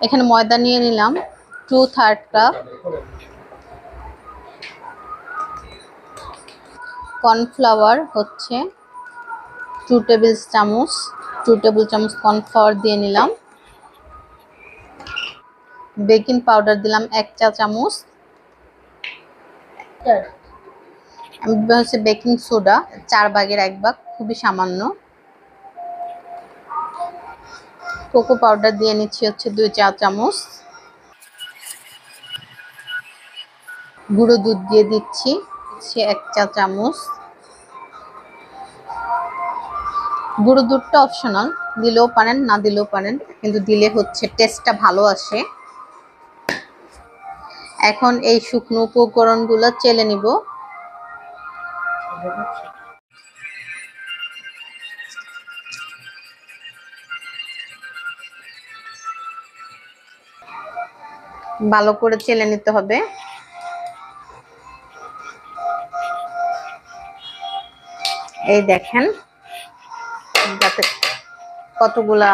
এখানে ময়দা নিয়ে নিলাম 2/3 কাপ, কর্নফ্লাওয়ার হচ্ছে 2 টেবিল চামচ, 2 টেবিল চামচ কর্নফ্লাওয়ার দিয়ে নিলাম। বেকিং পাউডার দিলাম 1 চা চামচ। হচ্ছে বেকিং সোডা 4 ভাগের 1 ভাগ, খুবই সামান্য। কোকো পাউডার দিয়ে নিচ্ছি হচ্ছে 2 চা চামচ। গুঁড়ো দুধ দিয়ে দিচ্ছি হচ্ছে 1 চা চামচ। গুঁড়ো দুধটা অপশনাল, দিলেও পারেন না দিলেও পারেন, কিন্তু দিলে হচ্ছে টেস্টটা ভালো আসে। এখন এই শুকনো উপকরণগুলো চেলে নিব। ভালো করে চেলে নিতে হবে। এই দেখেন যাতে কতগুলা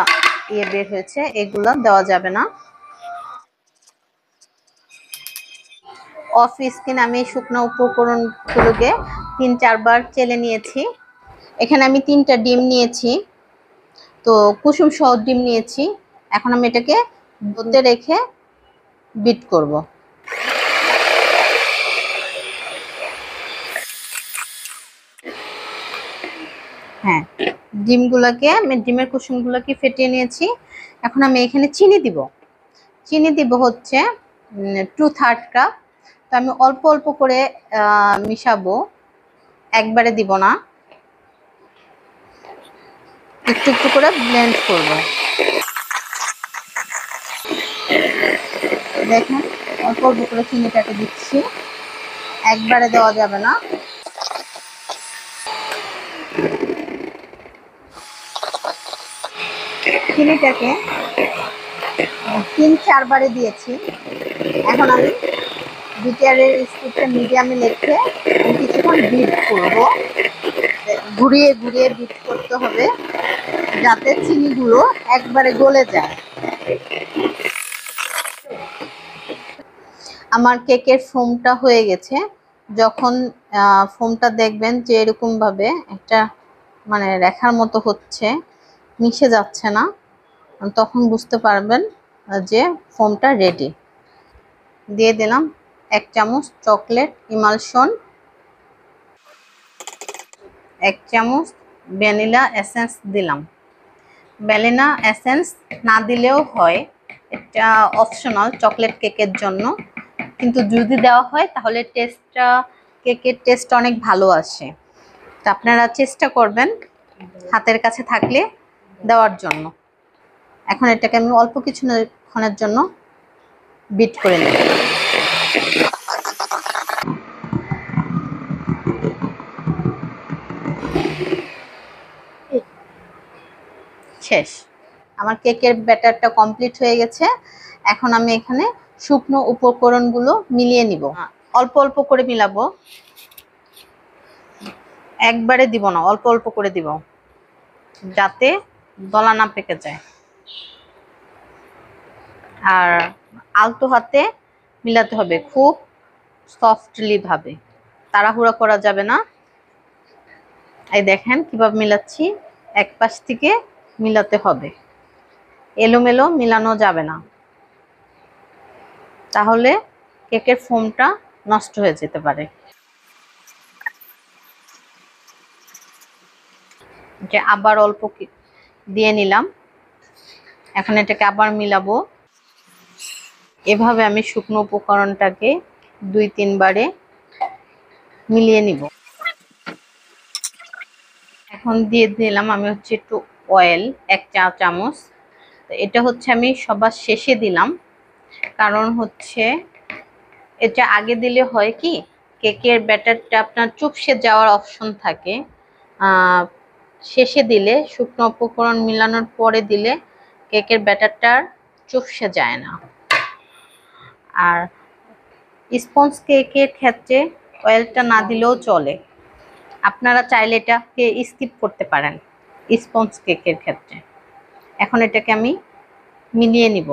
বের হয়েছে, এগুলা দেওয়া যাবে না। অফ স্ক্রিন আমি শুকনো উপকরণগুলোকে 3-4 বার চেলে নিয়েছি। এখানে আমি 3টা ডিম নিয়েছি, তো কুসুম সহ ডিম নিয়েছি। এখন আমি এটাকে দুধে রেখে বিট করব। হ্যাঁ, ডিমের কুসুমগুলোকে ফেটিয়ে নিয়েছি। এখন আমি এখানে চিনি দিব হচ্ছে 2/3 কাপ। তো আমি অল্প অল্প করে মিশাবো, একবারে দিব না, একটু একটু করে ব্লেন্ড করব। দেখেন অল্প অল্প করে চিনিটাকে দিচ্ছি, একবারে দেওয়া যাবে না। চিনিটাকে 3-4 বারে দিয়েছি। এখন আমি বিটারের স্পিডটা মিডিয়ামে রেখে কিছুক্ষণ বিট করব। ঘুরিয়ে ঘুরিয়ে বিট করতে হবে যাতে চিনিগুলো একবারে গলে যায়। আমার কেকের ফোমটা হয়ে গেছে। যখন ফোমটা দেখবেন যে এরকম ভাবে একটা মানে রেখার মতো হচ্ছে, মিশে যাচ্ছে না, তখন বুঝতে পারবেন যে ফোমটা রেডি। দিয়ে দিলাম 1 চামচ চকলেট ইমালশন, 1 চামচ ভ্যানিলা এসেন্স দিলাম। ভ্যানিলা এসেন্স না দিলেও হয়, এটা অপশনাল চকলেট কেকের জন্য, কিন্তু যদি দেওয়া হয় তাহলে কেকের টেস্ট অনেক ভালো আসে। তো আপনারা চেষ্টা করবেন হাতের কাছে থাকলে দেওয়ার জন্য। এখন এটাকে আমি অল্প কিছুক্ষণের জন্য বিট করে নেব। শেষ, আমার কেকের ব্যাটারটা কমপ্লিট হয়ে গেছে। এখন আমি এখানে শুকনো উপকরণগুলো মিলিয়ে নিব। অল্প অল্প করে মিলাবো, একবারে দিব না, অল্প অল্প করে দিব যাতে দলা না পেকে যায়। আর আলতো হাতে মিলাতে হবে, খুব সফটলি ভাবে, তাড়াহুড়া করা যাবে না। এই দেখেন কিভাবে মিলাচ্ছি, এক পাশ থেকে মিলাতে হবে, এলোমেলো মিলানো যাবে না, তাহলে কেকের ফোমটা নষ্ট হয়ে যেতে পারে। যে আবার অল্প দিয়ে নিলাম, এখন এটাকে আবার মিলাবো। এভাবে আমি শুকনো উপকরণটাকে 2-3 বারে মিলিয়ে নিব। এখন দিয়ে দিলাম আমি হচ্ছে একটু অয়েল 1 চা চামচ। তো এটা হচ্ছে আমি সবার শেষে দিলাম, কারণ হচ্ছে এটা আগে দিলে হয় কি কেকের ব্যাটারটা আপনার চুপসে যাওয়ার অপশন থাকে, শেষে দিলে শুকনো উপকরণ মিলানোর পরে দিলে কেকের ব্যাটারটা চুপসে যায় না। আর স্পঞ্জ কেকের ক্ষেত্রে অয়েলটা না দিলেও চলে, আপনারা চাইলে এটাকে স্কিপ করতে পারেন স্পঞ্জ কেকের ক্ষেত্রে। এখন এটাকে আমি মিলিয়ে নিব।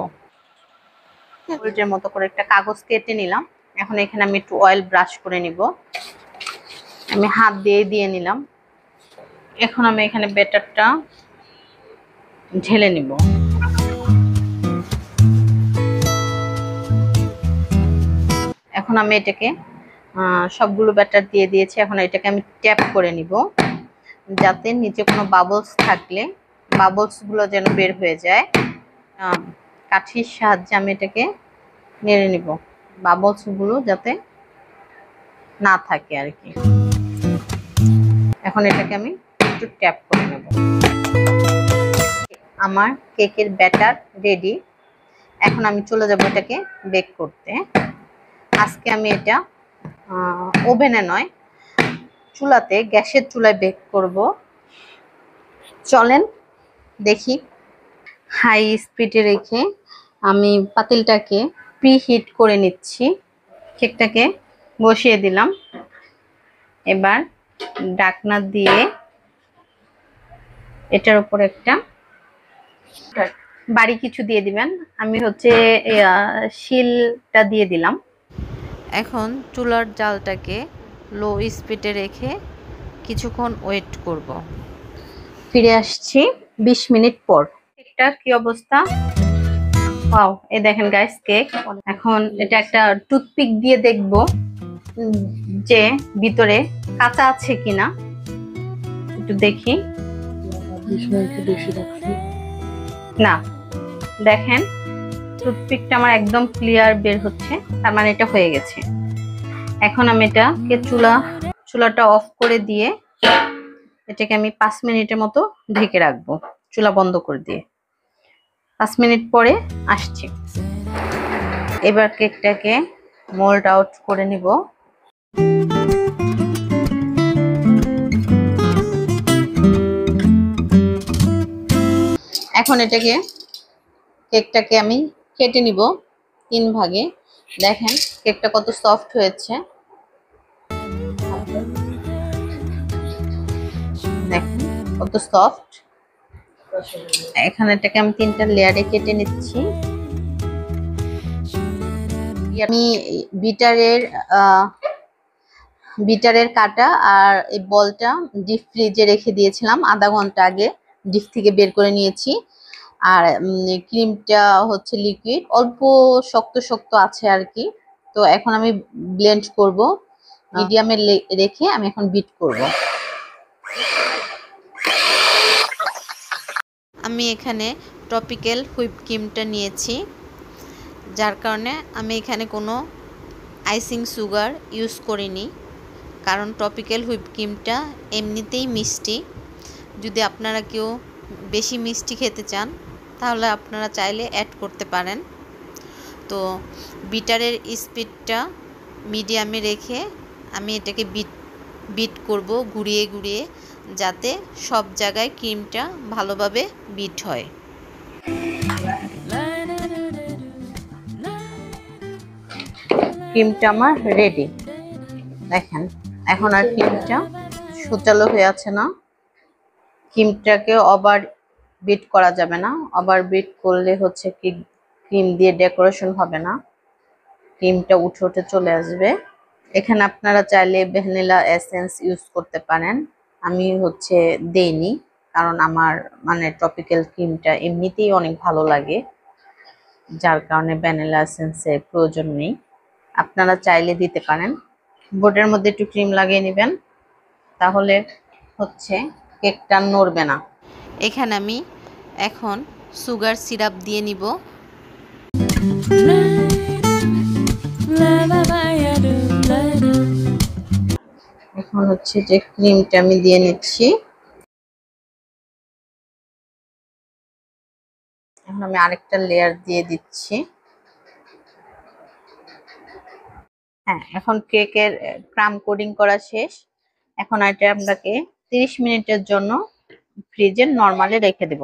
মরিচের মতো করে একটা কাগজ কেটে নিলাম। এখন এখানে আমি একটু অয়েল ব্রাশ করে নিব। আমি হাত দিয়ে নিলাম। এখন আমি এখানে ব্যাটারটা ঢেলে নিব। এখন আমি এটাকে সবগুলো ব্যাটার দিয়ে দিয়েছি। এখন এটাকে আমি ট্যাপ করে নিব, যাতে নিচে কোনো বাবলস থাকলে বাবলসগুলো যেন বের হয়ে যায়। কাঠির সাহায্যে আমি এটাকে নেড়ে নিব, বাবলসগুলো যাতে না থাকে আর কি। এখন এটাকে আমি একটু ট্যাপ করে নেব। আমার কেকের ব্যাটার রেডি। এখন আমি চলে যাব এটাকে বেক করতে। আজকে আমি এটা ওভেনে নয়, চুলাতে, গ্যাসের চুলায় বেক করব। চলেন দেখি। হাই স্পিডে রেখে আমি পাতিলটাকে প্রিহিট করে নিচ্ছি। কেকটাকে বসিয়ে দিলাম। এবার ঢাকনা দিয়ে এটার উপর একটা বাড়ি কিছু দিয়ে দিবেন। আমি হচ্ছে শিলটা দিয়ে দিলাম। এখন চুলার জালটাকে লো স্পিডে রেখে কিছুক্ষণ ওয়েট করব। ফিরে আসছি 20 মিনিট পর। কেকটার কি অবস্থা? ওয়াও, এই দেখেন গাইস কেক। এখন এটা একটা টুথপিক দিয়ে দেখব যে ভিতরে কাঁচা আছে কিনা। একটু দেখি। না, দেখেন টুথপিকটা আমার একদম ক্লিয়ার বের হচ্ছে, তার মানে এটা হয়ে গেছে। এখন আমি এটাকে চুলাটা অফ করে দিয়ে এটাকে আমি 5 মিনিটের মতো ঢেকে রাখবো, চুলা বন্ধ করে দিয়ে। 5 মিনিট পরে আসছি। এবার কেকটাকে মোল্ড আউট করে নিব। এখন কেকটাকে আমি কেটে নিব 3 ভাগে। দেখেন কেকটা কত সফট হয়েছে। দেখেন কত সফট। এখানে এটাকে আমি 3টা লেয়ারে কেটে নিচ্ছি। আমি বিটারের কাটা আর এই বলটা ডিপ ফ্রিজে রেখে দিয়েছিলাম আধা ঘন্টা আগে। ডিপ থেকে বের করে নিয়েছি। আর ক্রিমটা হচ্ছে লিকুইড, অল্প শক্ত শক্ত আছে আর কি। তো এখন আমি ব্লেন্ড করব, মিডিয়ামে রেখে আমি এখন বিট করব। আমি এখানে টপিক্যাল হুইপ ক্রিমটা নিয়েছি, যার কারণে আমি এখানে কোনো আইসিং সুগার ইউজ করিনি, কারণ টপিক্যাল হুইপ ক্রিমটা এমনিতেই মিষ্টি। যদি আপনারা কেউ বেশি মিষ্টি খেতে চান তাহলে আপনারা চাইলে অ্যাড করতে পারেন। তো বিটারের স্পিডটা মিডিয়ামে রেখে আমি এটাকে বিট করব ঘুরিয়ে ঘুরিয়ে, যাতে সব জায়গায় ক্রিমটা ভালোভাবে বিট হয়। ক্রিমটা আমার রেডি। দেখেন এখন আর ক্রিমটা সুচালো হয়ে আছে না। ক্রিমটাকে ওভার বিট করা যাবে না, ওভার বিট করলে হচ্ছে কি ক্রিম দিয়ে ডেকোরেশন হবে না, ক্রিমটা উঠে উঠে চলে আসবে। এখানে আপনারা চাইলে ভ্যানিলা এসেন্স ইউজ করতে পারেন। আমি হচ্ছে দেইনি, কারণ আমার মানে টপিক্যাল ক্রিমটা এমনিতেই অনেক ভালো লাগে, যার কারণে ভ্যানিলা এসেন্সের প্রয়োজন নেই। আপনারা চাইলে দিতে পারেন। বোর্ডের মধ্যে একটু ক্রিম লাগিয়ে নেবেন, তাহলে হচ্ছে কেকটা নড়বে না। এখানে আমি এখন সুগার সিরাপ দিয়ে নিব। এখন হচ্ছে যে ক্রিমটা আমি দিয়ে নিচ্ছি। এখন আমি আরেকটা লেয়ার দিয়ে দিচ্ছি। হ্যাঁ, এখন কেকের ক্রাম কোডিং করা শেষ। এখন এটা আপনাকে 30 মিনিটের জন্য ফ্রিজে নরমালে রেখে দেব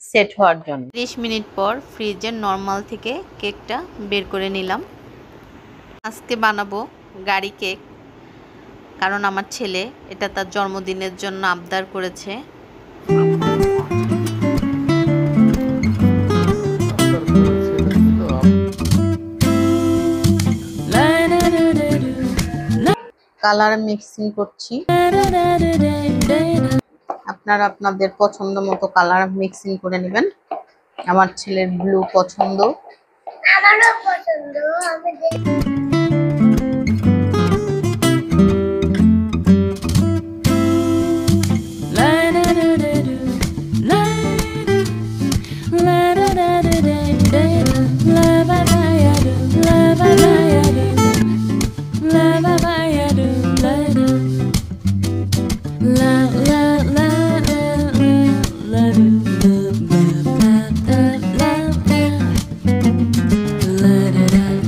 সেট হওয়ার জন্য। 30 মিনিট পর ফ্রিজের নরমাল থেকে কেকটা বের করে নিলাম। আজকে বানাবো গাড়ি কেক, কারণ আমার ছেলে এটা তার জন্মদিনের জন্য আবদার করেছে। কালার মিক্সিং করছি। আপনারা আপনাদের পছন্দ মতো কালার মিক্সিং করে নেবেন। আমার ছেলের ব্লু পছন্দ, আমারও পছন্দ।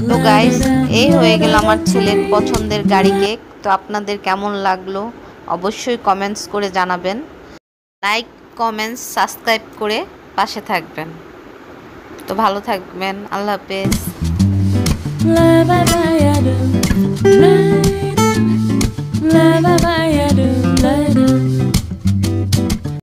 তো গাইস, এই হয়ে গেল আমার ছেলের পছন্দের গাড়ি কেক। তো আপনাদের কেমন লাগলো অবশ্যই কমেন্টস করে জানাবেন। লাইক, কমেন্টস, সাবস্ক্রাইব করে পাশে থাকবেন। তো ভালো থাকবেন, আল্লাহ হাফেজ।